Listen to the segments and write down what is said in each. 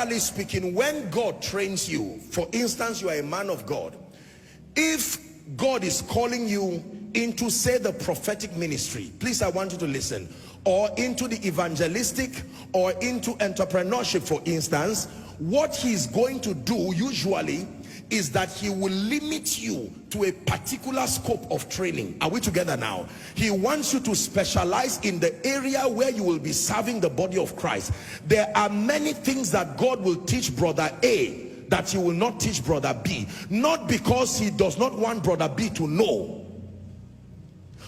generally speaking, when God trains you, for instance, you are a man of God, if God is calling you into, say, the prophetic ministry, please, I want you to listen, or into the evangelistic, or into entrepreneurship, for instance, what he's going to do usually is that he will limit you to a particular scope of training. Are we together now? He wants you to specialize in the area where you will be serving the body of Christ. There are many things that God will teach brother A that he will not teach brother B, not because he does not want brother B to know,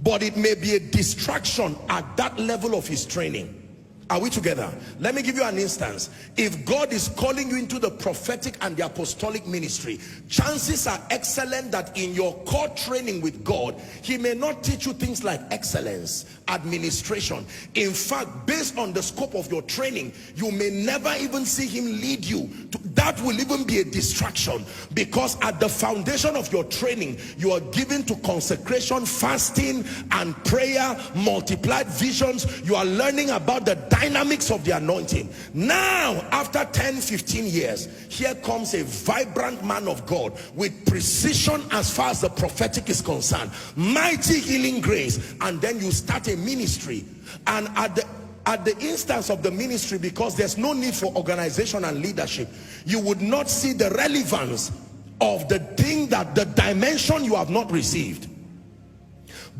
but it may be a distraction at that level of his training. Are we together? Let me give you an instance. If God is calling you into the prophetic and the apostolic ministry, chances are excellent that in your core training with God, he may not teach you things like excellence, administration. In fact, based on the scope of your training, you may never even see him lead you. That will even be a distraction, because at the foundation of your training, you are given to consecration, fasting, and prayer, multiplied visions. You are learning about the dynamics of the anointing. Now, after 10-15 years, here comes a vibrant man of God with precision as far as the prophetic is concerned, mighty healing grace, and then you start a ministry. And at the instance of the ministry, because there's no need for organization and leadership, you would not see the relevance of the thing, that the dimension you have not received.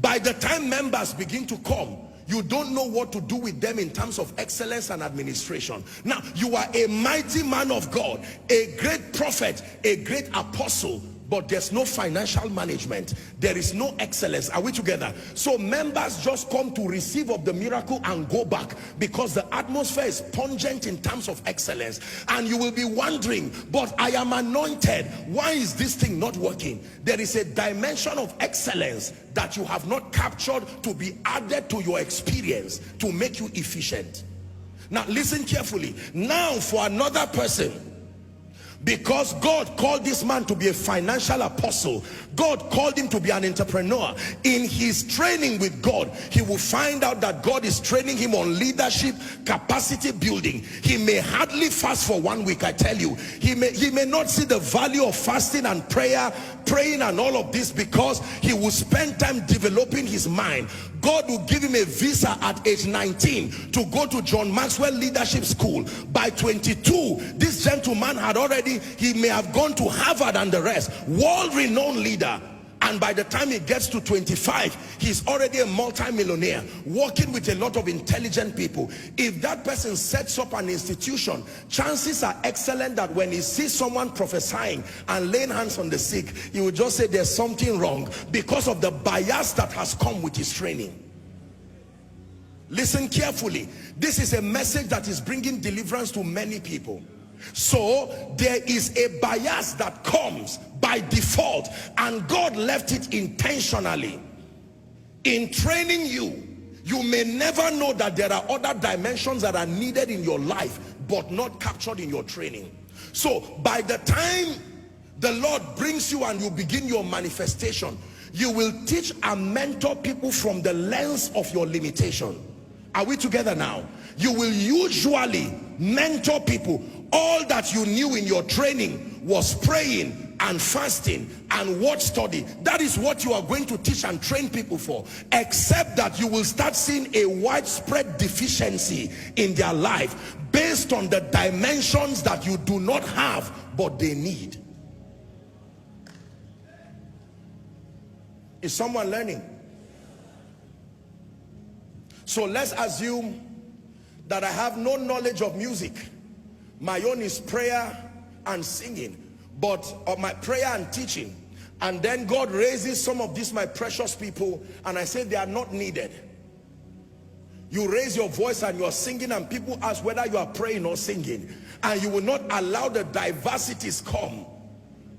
By the time members begin to come, you don't know what to do with them in terms of excellence and administration. Now, you are a mighty man of God, a great prophet, a great apostle, but there's no financial management. There is no excellence. Are we together? So members just come to receive of the miracle and go back, because the atmosphere is pungent in terms of excellence. And you will be wondering, but I am anointed. Why is this thing not working? There is a dimension of excellence that you have not captured to be added to your experience to make you efficient. Now listen carefully. Now for another person, because God called this man to be a financial apostle, God called him to be an entrepreneur. In his training with God, he will find out that God is training him on leadership, capacity building. He may hardly fast for 1 week, I tell you. He may not see the value of fasting and praying and all of this, because he will spend time developing his mind. God will give him a visa at age 19 to go to John Maxwell Leadership School. By 22, this gentleman had already, he may have gone to Harvard and the rest, world-renowned leader. And by the time he gets to 25, he's already a multi-millionaire, working with a lot of intelligent people. If that person sets up an institution, chances are excellent that when he sees someone prophesying and laying hands on the sick, he will just say there's something wrong, because of the bias that has come with his training. Listen carefully. This is a message that is bringing deliverance to many people. So there is a bias that comes by default, and God left it intentionally. In training you, you may never know that there are other dimensions that are needed in your life but not captured in your training. So by the time the Lord brings you and you begin your manifestation, you will teach and mentor people from the lens of your limitation. Are we together now? You will usually mentor people. All that you knew in your training was praying and fasting and word study. That is what you are going to teach and train people for, except that you will start seeing a widespread deficiency in their life based on the dimensions that you do not have but they need. Is someone learning? So let's assume that I have no knowledge of music. My own is prayer and singing, but of my prayer and teaching. And then God raises some of these my precious people, and I say they are not needed. You raise your voice and you are singing, and people ask whether you are praying or singing, and you will not allow the diversities come.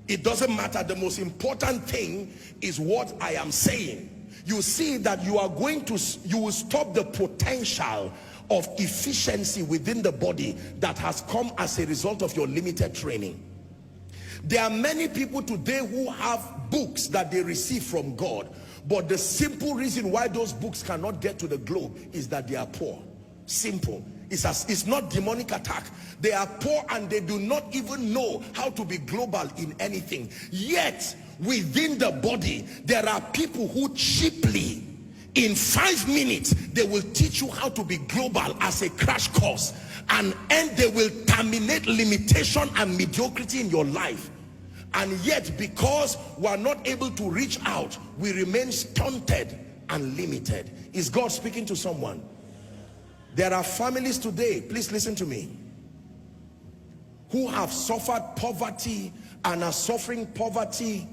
It doesn't matter. The most important thing is what I am saying. You see that you are going to, you will stop the potential of efficiency within the body that has come as a result of your limited training. There are many people today who have books that they receive from God, but the simple reason why those books cannot get to the globe is that they are poor. Simple. It's not demonic attack. They are poor and they do not even know how to be global in anything. Yet, within the body, there are people who cheaply, in 5 minutes, they will teach you how to be global as a crash course. And they will terminate limitation and mediocrity in your life. And yet, because we are not able to reach out, we remain stunted and limited. Is God speaking to someone? There are families today, please listen to me, who have suffered poverty and are suffering poverty.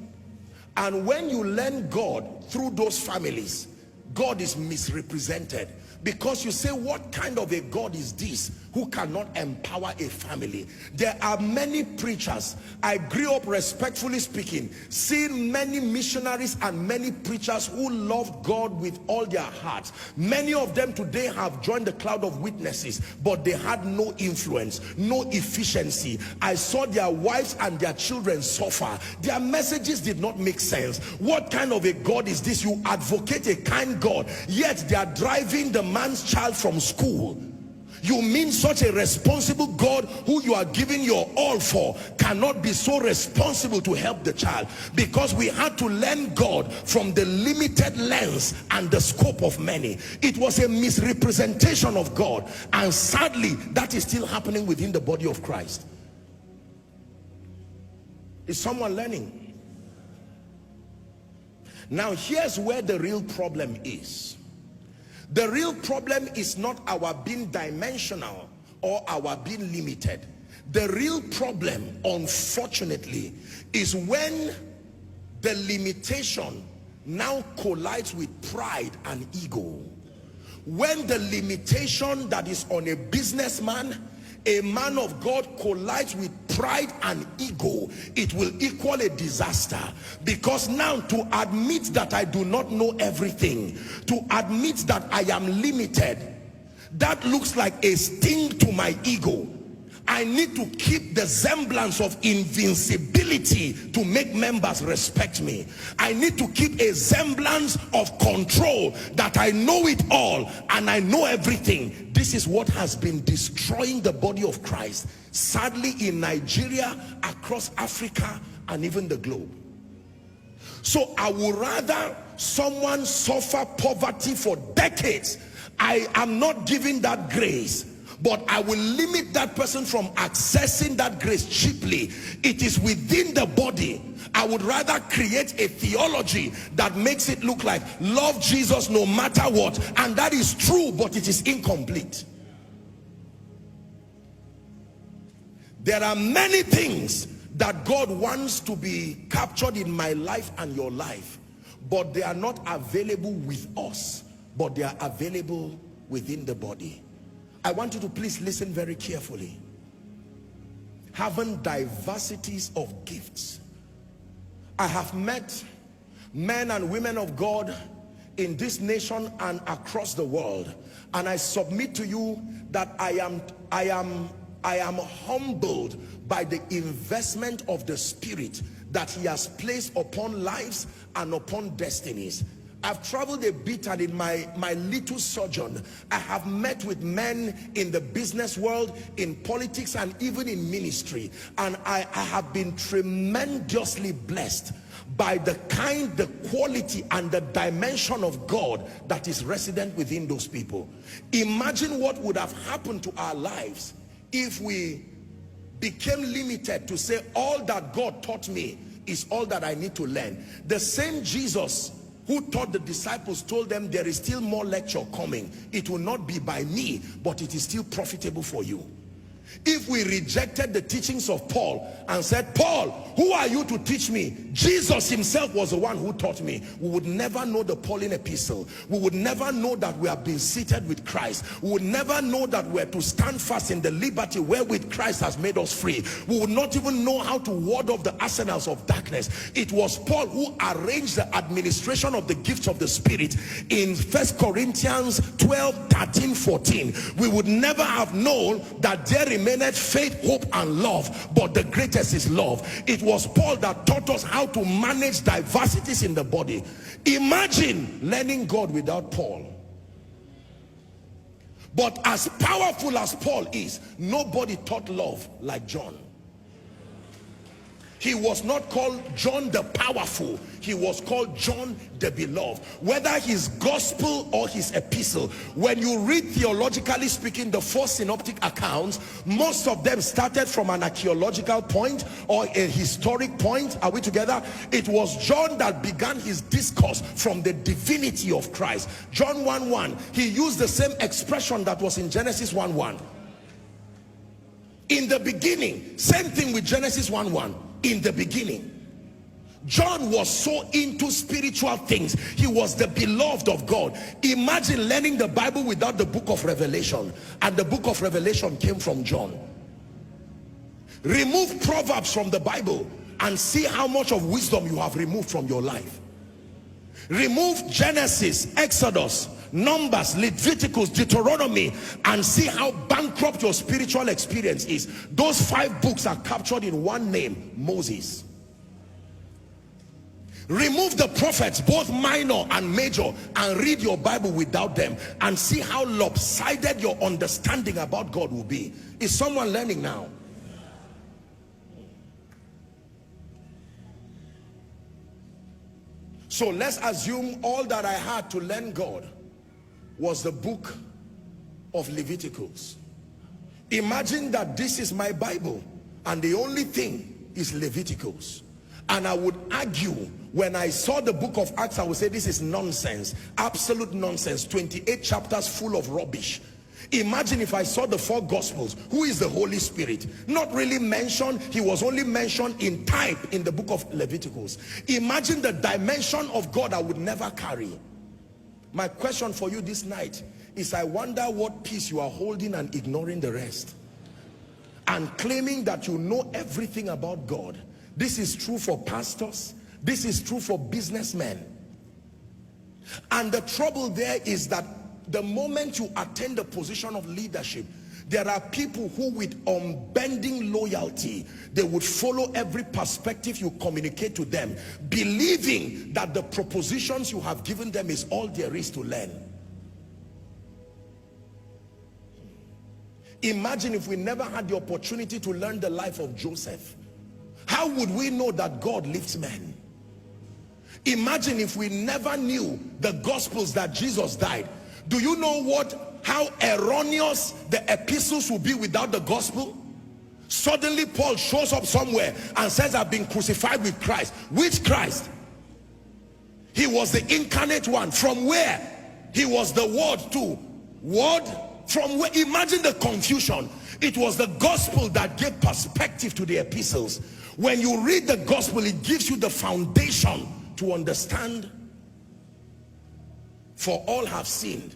And when you learn God through those families, God is misrepresented. Because you say, what kind of a God is this who cannot empower a family? There are many preachers. I grew up, respectfully speaking, seeing many missionaries and many preachers who loved God with all their hearts. Many of them today have joined the cloud of witnesses, but they had no influence, no efficiency. I saw their wives and their children suffer. Their messages did not make sense. What kind of a God is this? You advocate a kind God, yet they are driving the man's child from school. You mean such a responsible God who you are giving your all for cannot be so responsible to help the child? Because we had to learn God from the limited lens and the scope of many. It was a misrepresentation of God, and sadly that is still happening within the body of Christ. Is someone learning? Now here's where the real problem is. The real problem is not our being dimensional or our being limited. The real problem, unfortunately, is when the limitation now collides with pride and ego. When the limitation that is on a businessman, a man of God, collides with pride and ego, it will equal a disaster. Because now, to admit that I do not know everything, to admit that I am limited, that looks like a sting to my ego. I need to keep the semblance of invincibility to make members respect me. I need to keep a semblance of control, that I know it all and I know everything. This is what has been destroying the body of Christ, sadly, in Nigeria, across Africa, and even the globe. So I would rather someone suffer poverty for decades. I am not giving that grace, but I will limit that person from accessing that grace cheaply. It is within the body. I would rather create a theology that makes it look like love Jesus no matter what, and that is true, but it is incomplete. There are many things that God wants to be captured in my life and your life, but they are not available with us, but they are available within the body. I want you to please listen very carefully. Having diversities of gifts. I have met men and women of God in this nation and across the world, and I submit to you that I am humbled by the investment of the Spirit that He has placed upon lives and upon destinies. I've traveled a bit, and in my little sojourn, I have met with men in the business world, in politics, and even in ministry. And I have been tremendously blessed by the kind, the quality, and the dimension of God that is resident within those people. Imagine what would have happened to our lives if we became limited to say, all that God taught me is all that I need to learn. The same Jesus who taught the disciples told them, there is still more lecture coming. It will not be by me, but it is still profitable for you. If we rejected the teachings of Paul and said, Paul, who are you to teach me? Jesus himself was the one who taught me. We would never know the Pauline epistle. We would never know that we have been seated with Christ. We would never know that we are to stand fast in the liberty wherewith Christ has made us free. We would not even know how to ward off the arsenals of darkness. It was Paul who arranged the administration of the gifts of the Spirit in 1 Corinthians 12, 13, 14. We would never have known that there remained faith, hope, and love, but the greatest is love. It was Paul that taught us how to manage diversities in the body. Imagine learning God without Paul. But as powerful as Paul is, nobody taught love like John. He was not called John the powerful. He was called John the beloved. Whether his gospel or his epistle, when you read theologically speaking the four synoptic accounts, most of them started from an archaeological point or a historic point. Are we together? It was John that began his discourse from the divinity of Christ. John 1:1, he used the same expression that was in Genesis 1:1. In the beginning, same thing with Genesis 1:1. In the beginning, John was so into spiritual things. He was the beloved of God. Imagine learning the Bible without the book of Revelation, and the book of Revelation came from John. Remove Proverbs from the Bible and see how much of wisdom you have removed from your life. Remove Genesis, Exodus, Numbers, Leviticus, Deuteronomy, and see how bankrupt your spiritual experience is. Those 5 books are captured in one name, Moses. Remove the prophets, both minor and major, and read your Bible without them, and see how lopsided your understanding about God will be. Is someone learning now? So let's assume all that I had to learn God was the book of Leviticus. Imagine that this is my Bible and the only thing is Leviticus. And I would argue, when I saw the book of Acts, I would say this is nonsense, absolute nonsense. 28 chapters full of rubbish. Imagine if I saw the 4 Gospels. Who is the Holy Spirit? Not really mentioned. He was only mentioned in type in the book of Leviticus. Imagine the dimension of God I would never carry. My question for you this night is, I wonder what peace you are holding and ignoring the rest, and claiming that you know everything about God. This is true for pastors. This is true for businessmen. And the trouble there is that the moment you attain the position of leadership, there are people who, with unbending loyalty, they would follow every perspective you communicate to them, believing that the propositions you have given them is all there is to learn. Imagine if we never had the opportunity to learn the life of Joseph. How would we know that God lifts men? Imagine if we never knew the Gospels, that Jesus died. Do you know how erroneous the epistles will be without the gospel? Suddenly Paul shows up somewhere and says, I've been crucified with Christ. Which Christ? He was the incarnate one. From where? He was the word too. Word? From where? Imagine the confusion. It was the gospel that gave perspective to the epistles. When you read the gospel, it gives you the foundation to understand. For all have sinned.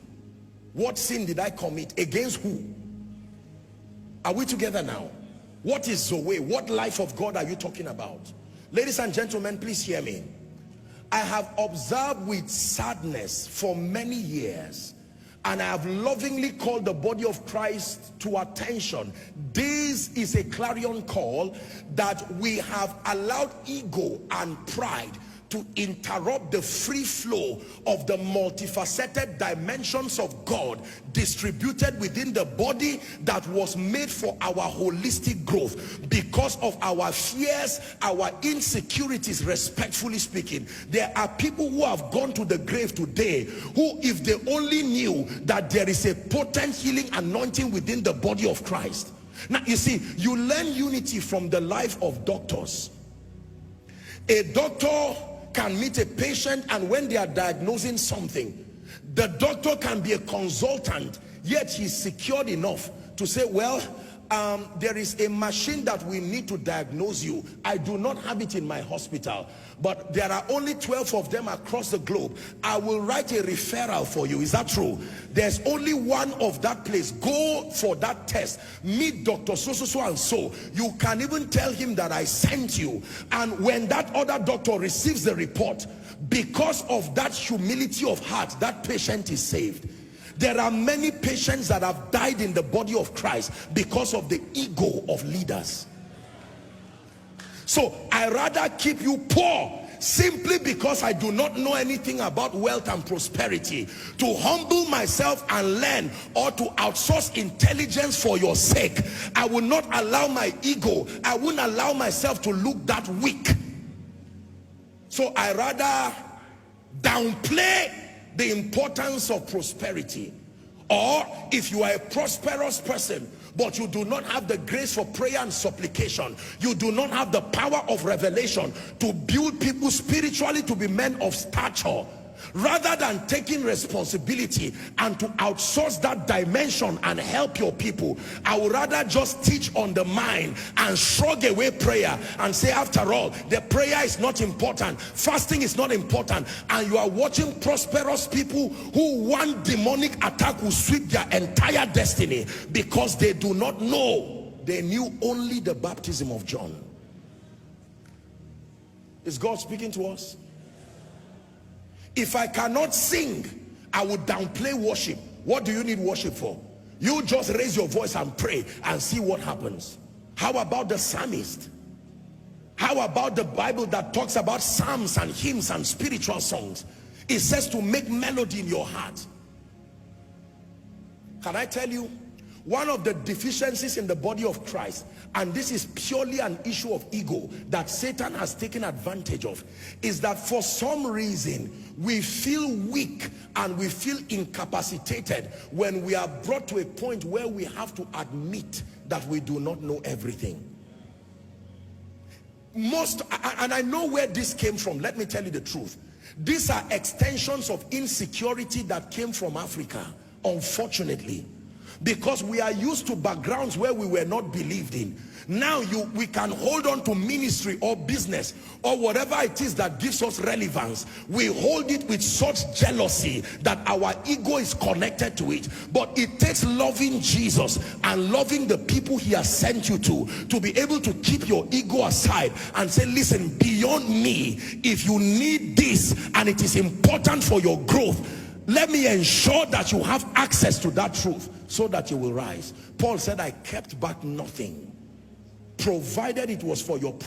What sin did I commit? Against who? Are we together now? What is Zoe? What life of God are you talking about? Ladies and gentlemen, please hear me. I have observed with sadness for many years, and I have lovingly called the body of Christ to attention. This is a clarion call that we have allowed ego and pride to interrupt the free flow of the multifaceted dimensions of God distributed within the body that was made for our holistic growth. Because of our fears, our insecurities, respectfully speaking, there are people who have gone to the grave today who, if they only knew that there is a potent healing anointing within the body of Christ. Now you see, you learn unity from the life of doctors. A doctor can meet a patient, and when they are diagnosing something, the doctor can be a consultant, yet he's secured enough to say, well, there is a machine that we need to diagnose you. I do not have it in my hospital, but there are only 12 of them across the globe. I will write a referral for you. Is that true? There's only one of that place. Go for that test. Meet Dr. So and so. You can even tell him that I sent you. And when that other doctor receives the report, because of that humility of heart, that patient is saved. There are many patients that have died in the body of Christ because of the ego of leaders. So I rather keep you poor simply because I do not know anything about wealth and prosperity, to humble myself and learn, or to outsource intelligence for your sake. I will not allow my ego, I wouldn't allow myself to look that weak. So I rather downplay the importance of prosperity. Or if you are a prosperous person but you do not have the grace for prayer and supplication, you do not have the power of revelation to build people spiritually to be men of stature, rather than taking responsibility and to outsource that dimension and help your people, I would rather just teach on the mind and shrug away prayer and say, after all, the prayer is not important, fasting is not important. And you are watching prosperous people who one demonic attack will sweep their entire destiny because they do not know. They knew only the baptism of John. Is God speaking to us? If I cannot sing, I would downplay worship. What do you need worship for? You just raise your voice and pray and see what happens. How about the psalmist? How about the Bible that talks about psalms and hymns and spiritual songs? It says to make melody in your heart. Can I tell you, one of the deficiencies in the body of Christ, and this is purely an issue of ego that Satan has taken advantage of, is that for some reason we feel weak and we feel incapacitated when we are brought to a point where we have to admit that we do not know everything. And I know where this came from. Let me tell you the truth. These are extensions of insecurity that came from Africa, unfortunately. Because we are used to backgrounds where we were not believed in. Now we can hold on to ministry or business or whatever it is that gives us relevance. We hold it with such jealousy that our ego is connected to it. But it takes loving Jesus and loving the people he has sent you to be able to keep your ego aside and say, listen, beyond me, if you need this and it is important for your growth, let me ensure that you have access to that truth so that you will rise. Paul said, I kept back nothing, provided it was for your